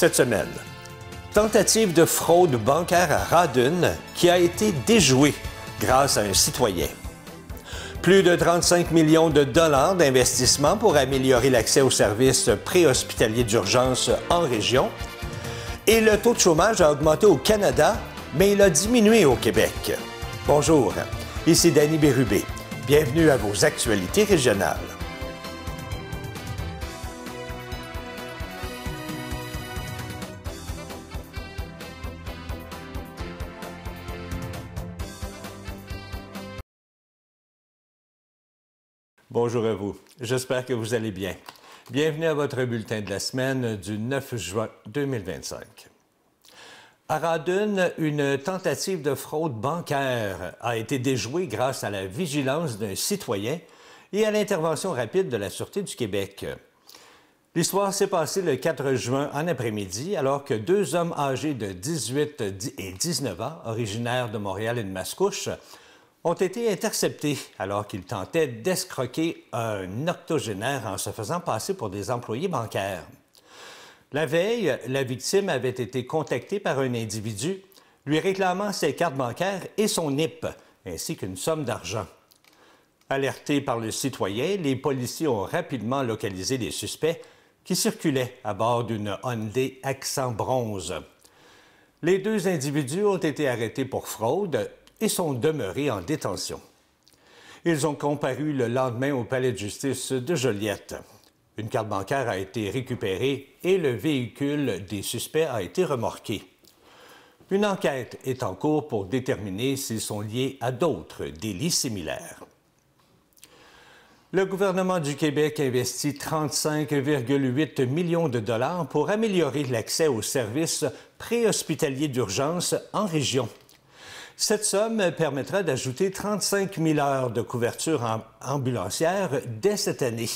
cette semaine. Tentative de fraude bancaire à Rawdon qui a été déjouée grâce à un citoyen. Plus de 35 millions de dollars d'investissement pour améliorer l'accès aux services préhospitaliers d'urgence en région. Et le taux de chômage a augmenté au Canada, mais il a diminué au Québec. Bonjour, ici Danny Bérubé. Bienvenue à vos actualités régionales. Bonjour à vous. J'espère que vous allez bien. Bienvenue à votre bulletin de la semaine du 9 juin 2025. À Rawdon, une tentative de fraude bancaire a été déjouée grâce à la vigilance d'un citoyen et à l'intervention rapide de la Sûreté du Québec. L'histoire s'est passée le 4 juin en après-midi alors que deux hommes âgés de 18 et 19 ans, originaires de Montréal et de Mascouche, ont été interceptés alors qu'ils tentaient d'escroquer un octogénaire en se faisant passer pour des employés bancaires. La veille, la victime avait été contactée par un individu lui réclamant ses cartes bancaires et son NIP, ainsi qu'une somme d'argent. Alertés par le citoyen, les policiers ont rapidement localisé les suspects qui circulaient à bord d'une Hyundai Accent bronze. Les deux individus ont été arrêtés pour fraude et sont demeurés en détention. Ils ont comparu le lendemain au palais de justice de Joliette. Une carte bancaire a été récupérée et le véhicule des suspects a été remorqué. Une enquête est en cours pour déterminer s'ils sont liés à d'autres délits similaires. Le gouvernement du Québec investit 35,8 millions de dollars pour améliorer l'accès aux services préhospitaliers d'urgence en région. Cette somme permettra d'ajouter 35 000 heures de couverture ambulancière dès cette année,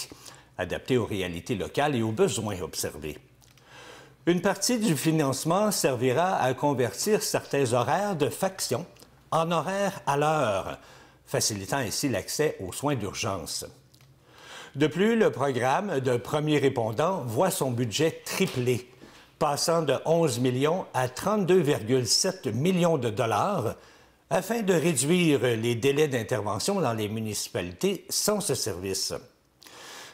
adaptée aux réalités locales et aux besoins observés. Une partie du financement servira à convertir certains horaires de faction en horaires à l'heure, facilitant ainsi l'accès aux soins d'urgence. De plus, le programme de premiers répondants voit son budget tripler, passant de 11 millions à 32,7 millions de dollars, afin de réduire les délais d'intervention dans les municipalités sans ce service.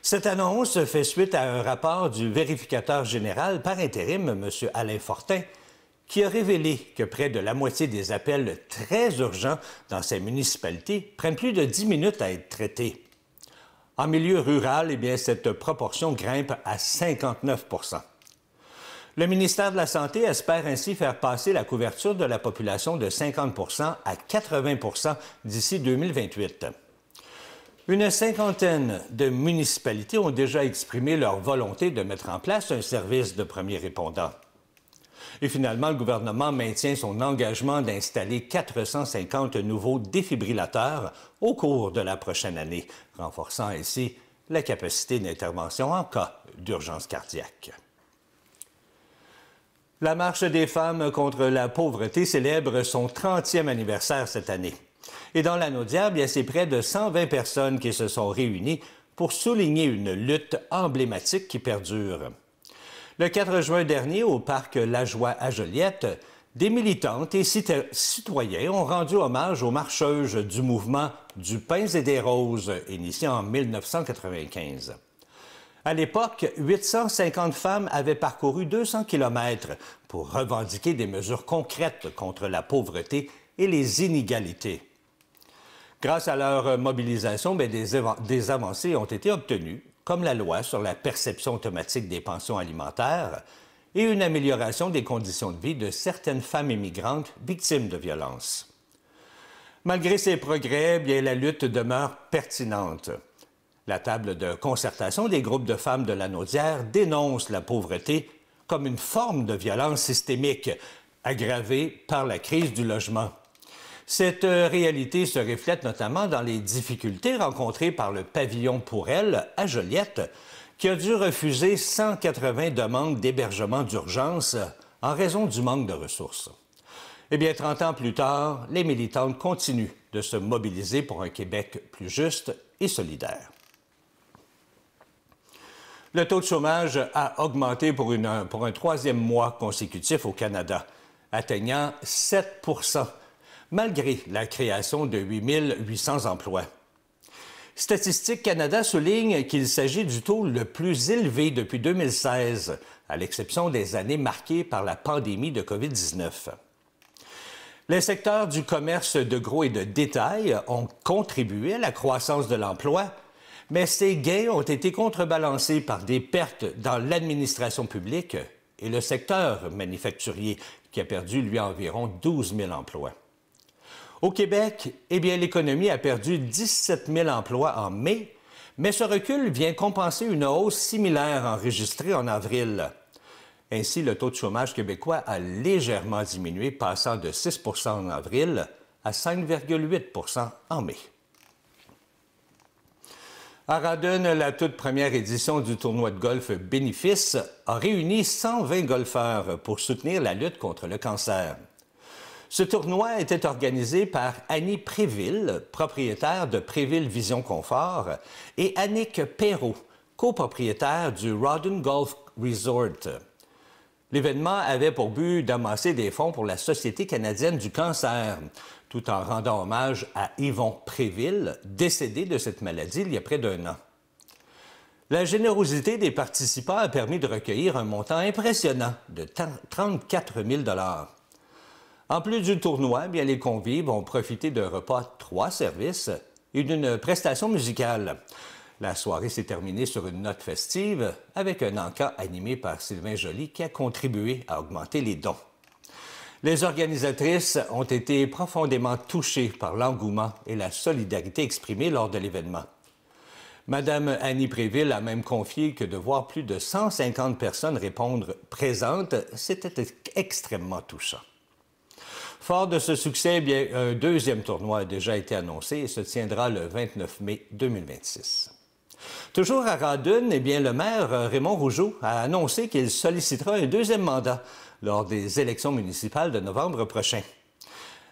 Cette annonce fait suite à un rapport du vérificateur général par intérim, M. Alain Fortin, qui a révélé que près de la moitié des appels très urgents dans ces municipalités prennent plus de 10 minutes à être traités. En milieu rural, cette proportion grimpe à 59 %. Le ministère de la Santé espère ainsi faire passer la couverture de la population de 50 % à 80 % d'ici 2028. Une cinquantaine de municipalités ont déjà exprimé leur volonté de mettre en place un service de premiers répondants. Et finalement, le gouvernement maintient son engagement d'installer 450 nouveaux défibrillateurs au cours de la prochaine année, renforçant ainsi la capacité d'intervention en cas d'urgence cardiaque. La Marche des femmes contre la pauvreté célèbre son 30e anniversaire cette année. Et dans l'Anaudière, c'est près de 120 personnes qui se sont réunies pour souligner une lutte emblématique qui perdure. Le 4 juin dernier, au parc Lajoie à Joliette, des militantes et citoyens ont rendu hommage aux marcheuses du mouvement du Pain et des Roses, initié en 1995. À l'époque, 850 femmes avaient parcouru 200 km pour revendiquer des mesures concrètes contre la pauvreté et les inégalités. Grâce à leur mobilisation, des avancées ont été obtenues, comme la loi sur la perception automatique des pensions alimentaires et une amélioration des conditions de vie de certaines femmes immigrantes victimes de violences. Malgré ces progrès, la lutte demeure pertinente. La table de concertation des groupes de femmes de l'Anaudière dénonce la pauvreté comme une forme de violence systémique aggravée par la crise du logement. Cette réalité se reflète notamment dans les difficultés rencontrées par le pavillon pour elle à Joliette, qui a dû refuser 180 demandes d'hébergement d'urgence en raison du manque de ressources. 30 ans plus tard, les militantes continuent de se mobiliser pour un Québec plus juste et solidaire. Le taux de chômage a augmenté pour un troisième mois consécutif au Canada, atteignant 7 % malgré la création de 8 800 emplois. Statistique Canada souligne qu'il s'agit du taux le plus élevé depuis 2016, à l'exception des années marquées par la pandémie de COVID-19. Les secteurs du commerce de gros et de détail ont contribué à la croissance de l'emploi, mais ces gains ont été contrebalancés par des pertes dans l'administration publique et le secteur manufacturier, qui a perdu, lui, environ 12 000 emplois. Au Québec, eh bien, l'économie a perdu 17 000 emplois en mai, mais ce recul vient compenser une hausse similaire enregistrée en avril. Ainsi, le taux de chômage québécois a légèrement diminué, passant de 6 % en avril à 5,8 % en mai. À Rawdon, la toute première édition du tournoi de golf Bénéfice a réuni 120 golfeurs pour soutenir la lutte contre le cancer. Ce tournoi était organisé par Annie Préville, propriétaire de Préville Vision Confort, et Annick Perrault, copropriétaire du Rawdon Golf Resort. L'événement avait pour but d'amasser des fonds pour la Société canadienne du cancer, tout en rendant hommage à Yvon Préville, décédé de cette maladie il y a près d'1 an. La générosité des participants a permis de recueillir un montant impressionnant de 34 000 $. En plus du tournoi, bien, les convives ont profité d'un repas 3 services et d'une prestation musicale. La soirée s'est terminée sur une note festive avec un encas animé par Sylvain Joly qui a contribué à augmenter les dons. Les organisatrices ont été profondément touchées par l'engouement et la solidarité exprimée lors de l'événement. Madame Annie Préville a même confié que de voir plus de 150 personnes répondre présentes, c'était extrêmement touchant. Fort de ce succès, bien, un deuxième tournoi a déjà été annoncé et se tiendra le 29 mai 2026. Toujours à Rawdon, eh bien, le maire Raymond Rougeau a annoncé qu'il sollicitera un deuxième mandat lors des élections municipales de novembre prochain.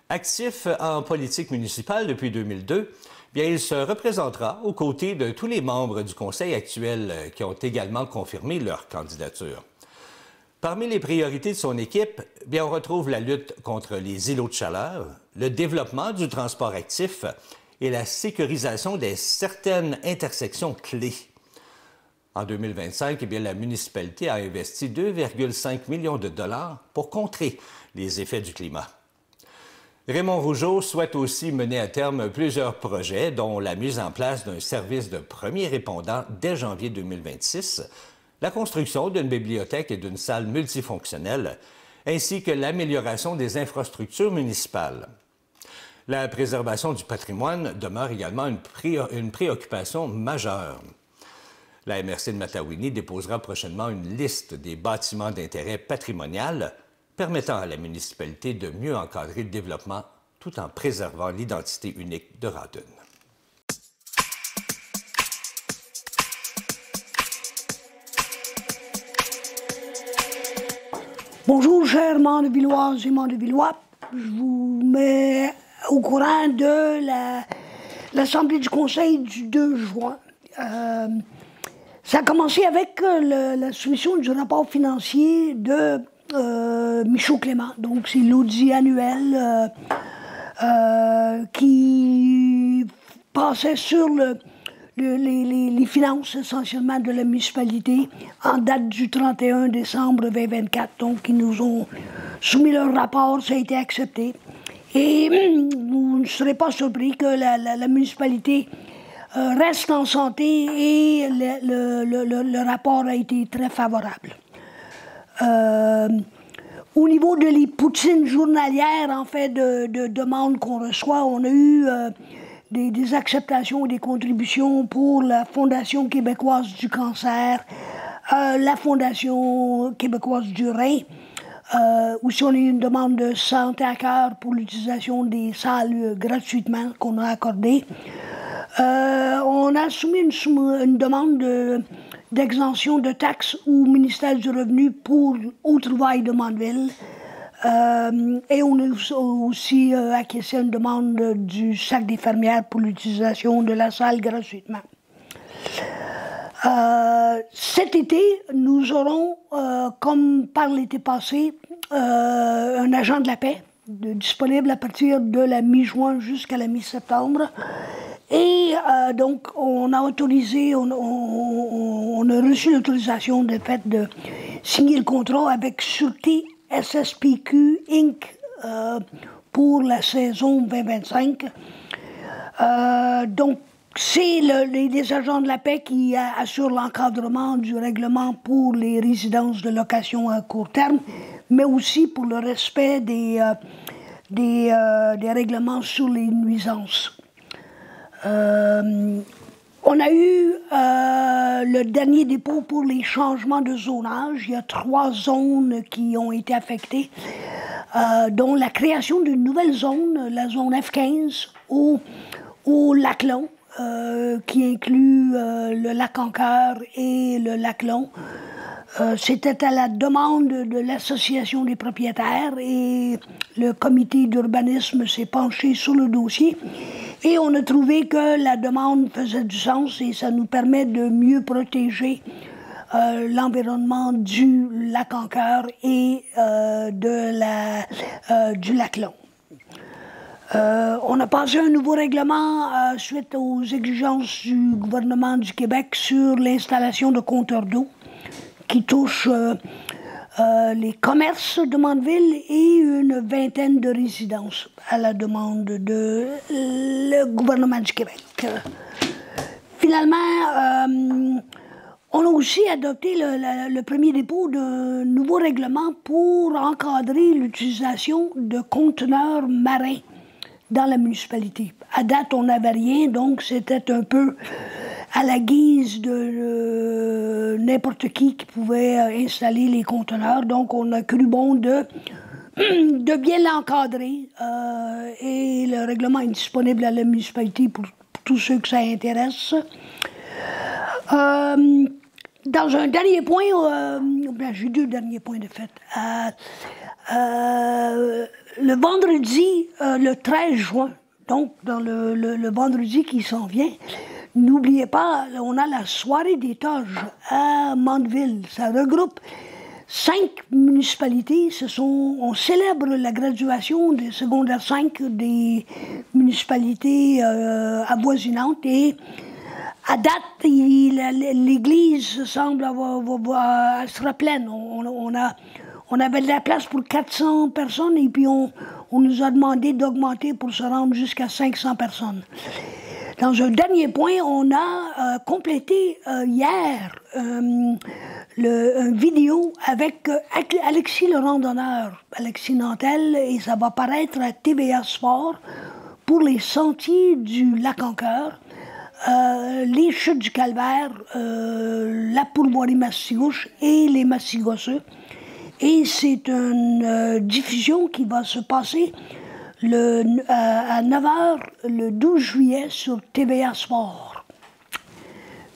Actif en politique municipale depuis 2002, bien, il se représentera aux côtés de tous les membres du conseil actuel qui ont également confirmé leur candidature. Parmi les priorités de son équipe, bien, on retrouve la lutte contre les îlots de chaleur, le développement du transport actif et la sécurisation de certaines intersections clés. En 2025, eh bien, la municipalité a investi 2,5 millions de $ pour contrer les effets du climat. Raymond Rougeau souhaite aussi mener à terme plusieurs projets, dont la mise en place d'un service de premier répondant dès janvier 2026, la construction d'une bibliothèque et d'une salle multifonctionnelle, ainsi que l'amélioration des infrastructures municipales. La préservation du patrimoine demeure également une préoccupation majeure. La MRC de Matawini déposera prochainement une liste des bâtiments d'intérêt patrimonial permettant à la municipalité de mieux encadrer le développement tout en préservant l'identité unique de Rawdon. Bonjour, chers Mandevilloises et Mandevillois. Je vous mets au courant de l'Assemblée du Conseil du 2 juin. Ça a commencé avec la soumission du rapport financier de Michaud Clément. Donc, c'est l'audit annuel qui passait sur les finances essentiellement de la municipalité en date du 31 décembre 2024. Donc, ils nous ont soumis leur rapport, ça a été accepté. Et vous ne serez pas surpris que la municipalité reste en santé et le rapport a été très favorable. Au niveau de les poutines journalières, en fait, de demandes qu'on reçoit, on a eu des acceptations et des contributions pour la Fondation québécoise du cancer, la Fondation québécoise du rein. Aussi, on a eu une demande de santé à cœur pour l'utilisation des salles gratuitement qu'on a accordées. On a soumis une demande d'exemption de taxes au ministère du Revenu au trouvailles de Mandeville. Et on a aussi acquiescé à une demande du Sac des fermières pour l'utilisation de la salle gratuitement. Cet été, nous aurons, comme par l'été passé, un agent de la paix disponible à partir de la mi-juin jusqu'à la mi-septembre. Et donc, on a autorisé, on a reçu l'autorisation de fait de signer le contrat avec Sûreté SSPQ Inc. Pour la saison 2025. Donc, c'est les agents de la paix qui assurent l'encadrement du règlement pour les résidences de location à court terme, mais aussi pour le respect des règlements sur les nuisances. On a eu le dernier dépôt pour les changements de zonage. Il y a 3 zones qui ont été affectées, dont la création d'une nouvelle zone, la zone F15, au lac Long, qui inclut le lac Anker et le lac Long. C'était à la demande de l'Association des propriétaires et le comité d'urbanisme s'est penché sur le dossier. Et on a trouvé que la demande faisait du sens et ça nous permet de mieux protéger l'environnement du lac Anker et du lac Long. On a passé un nouveau règlement suite aux exigences du gouvernement du Québec sur l'installation de compteurs d'eau qui touche les commerces de Mandeville et une vingtaine de résidences à la demande de le gouvernement du Québec. Finalement, on a aussi adopté le premier dépôt d'un nouveau règlement pour encadrer l'utilisation de conteneurs marins dans la municipalité. À date, on n'avait rien, donc c'était un peu à la guise de n'importe qui pouvait installer les conteneurs. Donc, on a cru bon de bien l'encadrer. Et le règlement est disponible à la municipalité pour tous ceux que ça intéresse. Dans un dernier point, j'ai 2 derniers points de fait. Le vendredi, le 13 juin, donc dans le vendredi qui s'en vient, n'oubliez pas, on a la soirée des toges à Mandeville. Ça regroupe 5 municipalités. On célèbre la graduation des secondaires 5 des municipalités avoisinantes. Et à date, l'église semble elle sera pleine. On avait de la place pour 400 personnes et puis on nous a demandé d'augmenter pour se rendre jusqu'à 500 personnes. Dans un dernier point, on a complété hier une vidéo avec Alexis le randonneur, Alexis Nantel, et ça va paraître à TVA Sport pour les sentiers du lac Anker, les chutes du Calvaire, la pourvoirie Mastigouche et les Mastigosseux. Et c'est une diffusion qui va se passer à 9h le 12 juillet sur TVA Sport.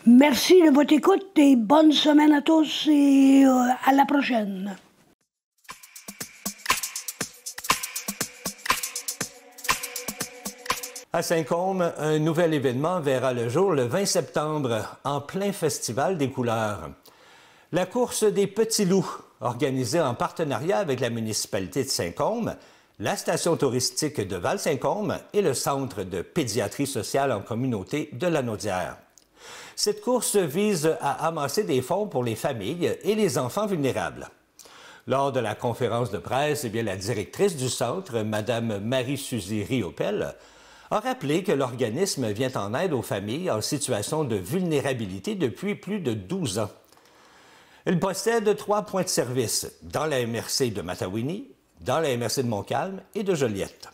Merci de votre écoute et bonne semaine à tous et à la prochaine. À Saint-Côme, un nouvel événement verra le jour le 20 septembre, en plein Festival des couleurs. La course des Petits Loups, organisée en partenariat avec la municipalité de Saint-Côme, la station touristique de Val-Saint-Côme et le centre de pédiatrie sociale en communauté de Lanaudière. Cette course vise à amasser des fonds pour les familles et les enfants vulnérables. Lors de la conférence de presse, la directrice du centre, Mme Marie-Suzy Riopel, a rappelé que l'organisme vient en aide aux familles en situation de vulnérabilité depuis plus de 12 ans. Il possède 3 points de service dans la MRC de Matawini, dans la MRC de Montcalm et de Joliette.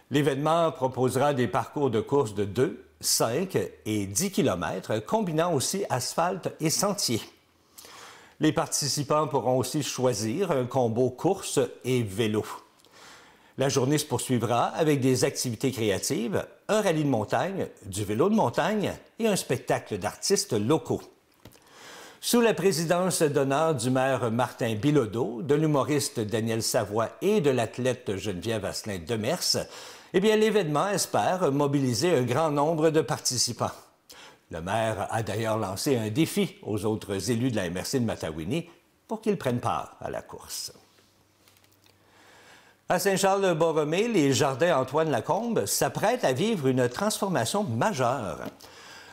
L'événement proposera des parcours de course de 2, 5 et 10 km, combinant aussi asphalte et sentier. Les participants pourront aussi choisir un combo course et vélo. La journée se poursuivra avec des activités créatives, un rallye de montagne, du vélo de montagne et un spectacle d'artistes locaux. Sous la présidence d'honneur du maire Martin Bilodeau, de l'humoriste Daniel Savoie et de l'athlète Geneviève Asselin-Demers, l'événement espère mobiliser un grand nombre de participants. Le maire a d'ailleurs lancé un défi aux autres élus de la MRC de Matawini pour qu'ils prennent part à la course. À Saint-Charles-de-Borromée, les jardins Antoine-Lacombe s'apprêtent à vivre une transformation majeure.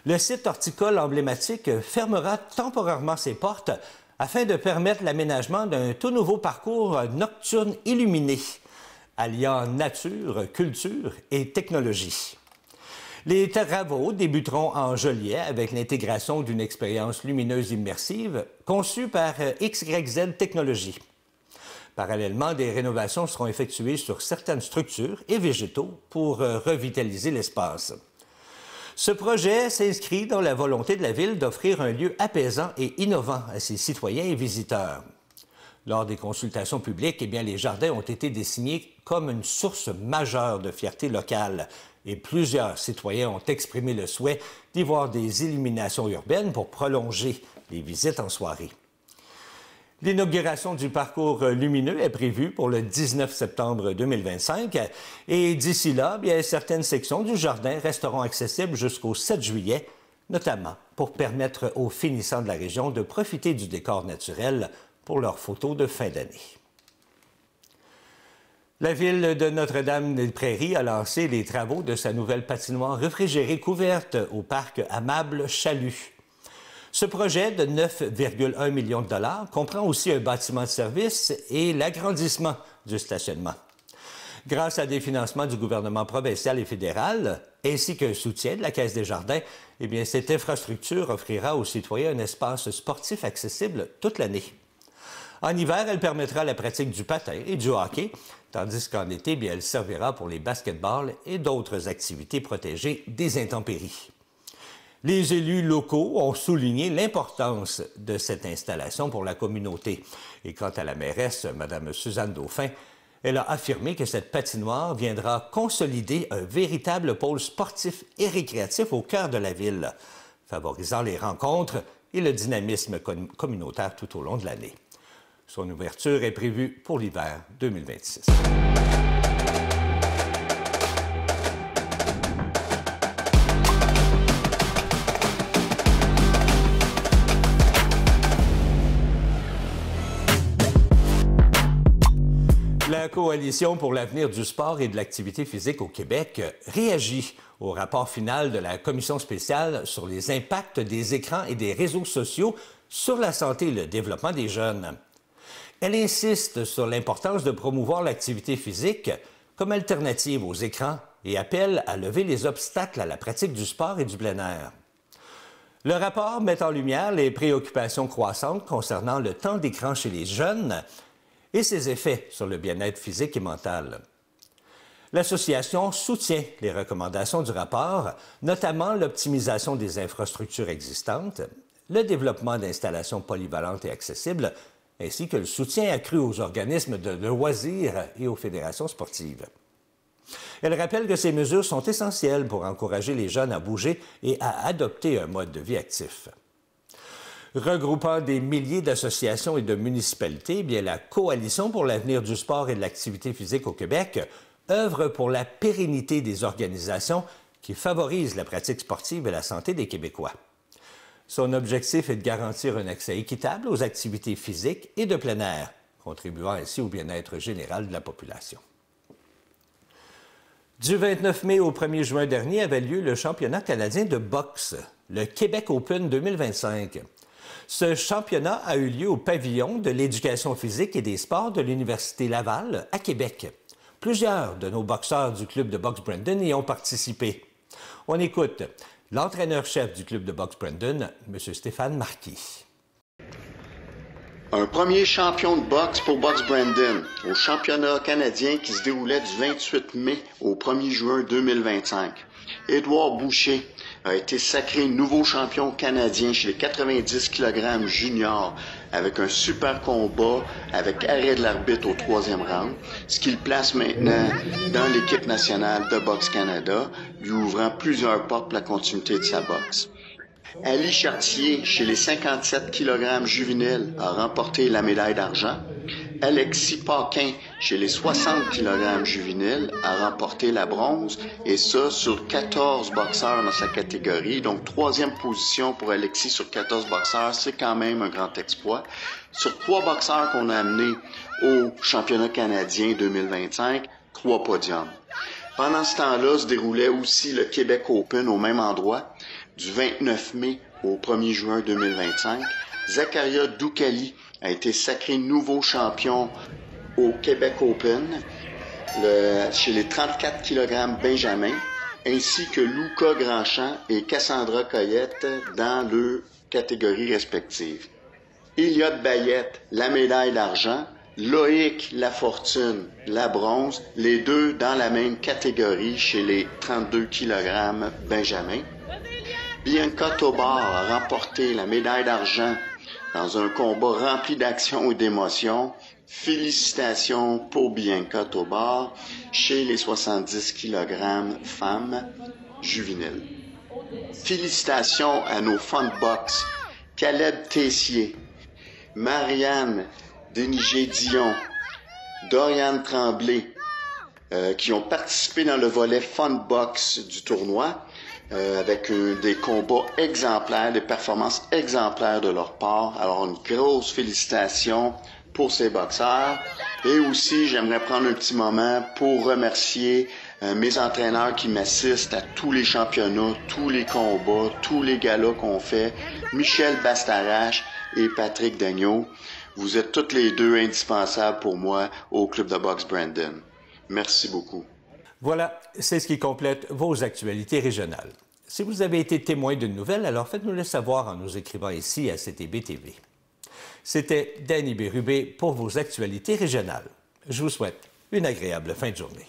Le site horticole emblématique fermera temporairement ses portes afin de permettre l'aménagement d'un tout nouveau parcours nocturne illuminé, alliant nature, culture et technologie. Les travaux débuteront en juillet avec l'intégration d'une expérience lumineuse immersive conçue par XYZ Technologies. Parallèlement, des rénovations seront effectuées sur certaines structures et végétaux pour revitaliser l'espace. Ce projet s'inscrit dans la volonté de la Ville d'offrir un lieu apaisant et innovant à ses citoyens et visiteurs. Lors des consultations publiques, les jardins ont été désignés comme une source majeure de fierté locale et plusieurs citoyens ont exprimé le souhait d'y voir des illuminations urbaines pour prolonger les visites en soirée. L'inauguration du parcours lumineux est prévue pour le 19 septembre 2025 et d'ici là, certaines sections du jardin resteront accessibles jusqu'au 7 juillet, notamment pour permettre aux finissants de la région de profiter du décor naturel pour leurs photos de fin d'année. La Ville de Notre-Dame-des-Prairies a lancé les travaux de sa nouvelle patinoire réfrigérée couverte au parc Amable Chalut. Ce projet de 9,1 millions de dollars comprend aussi un bâtiment de service et l'agrandissement du stationnement. Grâce à des financements du gouvernement provincial et fédéral, ainsi qu'un soutien de la Caisse des Jardins, cette infrastructure offrira aux citoyens un espace sportif accessible toute l'année. En hiver, elle permettra la pratique du patin et du hockey, tandis qu'en été, elle servira pour les basketballs et d'autres activités protégées des intempéries. Les élus locaux ont souligné l'importance de cette installation pour la communauté. Et quant à la mairesse, Mme Suzanne Dauphin, elle a affirmé que cette patinoire viendra consolider un véritable pôle sportif et récréatif au cœur de la ville, favorisant les rencontres et le dynamisme communautaire tout au long de l'année. Son ouverture est prévue pour l'hiver 2026. La Coalition pour l'avenir du sport et de l'activité physique au Québec réagit au rapport final de la Commission spéciale sur les impacts des écrans et des réseaux sociaux sur la santé et le développement des jeunes. Elle insiste sur l'importance de promouvoir l'activité physique comme alternative aux écrans et appelle à lever les obstacles à la pratique du sport et du plein air. Le rapport met en lumière les préoccupations croissantes concernant le temps d'écran chez les jeunes et ses effets sur le bien-être physique et mental. L'association soutient les recommandations du rapport, notamment l'optimisation des infrastructures existantes, le développement d'installations polyvalentes et accessibles, ainsi que le soutien accru aux organismes de loisirs et aux fédérations sportives. Elle rappelle que ces mesures sont essentielles pour encourager les jeunes à bouger et à adopter un mode de vie actif. Regroupant des milliers d'associations et de municipalités, la Coalition pour l'avenir du sport et de l'activité physique au Québec œuvre pour la pérennité des organisations qui favorisent la pratique sportive et la santé des Québécois. Son objectif est de garantir un accès équitable aux activités physiques et de plein air, contribuant ainsi au bien-être général de la population. Du 29 mai au 1er juin dernier avait lieu le championnat canadien de boxe, le Québec Open 2025. Ce championnat a eu lieu au pavillon de l'éducation physique et des sports de l'Université Laval à Québec. Plusieurs de nos boxeurs du club de boxe Brandon y ont participé. On écoute l'entraîneur-chef du club de boxe Brandon, M. Stéphane Marquis. Un premier champion de boxe pour Boxe Brandon au championnat canadien qui se déroulait du 28 mai au 1er juin 2025. Édouard Boucher a été sacré nouveau champion canadien chez les 90 kg juniors avec un super combat avec arrêt de l'arbitre au 3e round, ce qui le place maintenant dans l'équipe nationale de Boxe Canada, lui ouvrant plusieurs portes pour la continuité de sa boxe. Ali Chartier, chez les 57 kg juvéniles, a remporté la médaille d'argent. Alexis Paquin, chez les 60 kg juvéniles, a remporté la bronze, et ça sur 14 boxeurs dans sa catégorie. Donc, 3e position pour Alexis sur 14 boxeurs, c'est quand même un grand exploit. Sur 3 boxeurs qu'on a amenés au championnat canadien 2025, 3 podiums. Pendant ce temps-là, se déroulait aussi le Québec Open au même endroit, du 29 mai au 1er juin 2025. Zakaria Doukali a été sacré nouveau champion au Québec Open chez les 34 kg Benjamin, ainsi que Luca Grandchamp et Cassandra Coyette dans leurs catégories respectives. Elliott Bayette, la médaille d'argent, Loïc Lafortune, la bronze, les deux dans la même catégorie chez les 32 kg Benjamin. Bianca Tobar a remporté la médaille d'argent dans un combat rempli d'action et d'émotion. Félicitations pour Bianca Tobar chez les 70 kg femmes juvéniles. Félicitations à nos Funbox, Caleb Tessier, Marianne Denigé-Dion, Doriane Tremblay, qui ont participé dans le volet Funbox du tournoi, avec des combats exemplaires, des performances exemplaires de leur part. Alors, une grosse félicitation pour ces boxeurs. Et aussi, j'aimerais prendre un petit moment pour remercier mes entraîneurs qui m'assistent à tous les championnats, tous les combats, tous les galas qu'on fait, Michel Bastarache et Patrick Dagneau. Vous êtes toutes les deux indispensables pour moi au Club de boxe Brandon. Merci beaucoup. Voilà, c'est ce qui complète vos actualités régionales. Si vous avez été témoin d'une nouvelle, alors faites-nous le savoir en nous écrivant ici à CTB TV. C'était Danny Bérubé pour vos actualités régionales. Je vous souhaite une agréable fin de journée.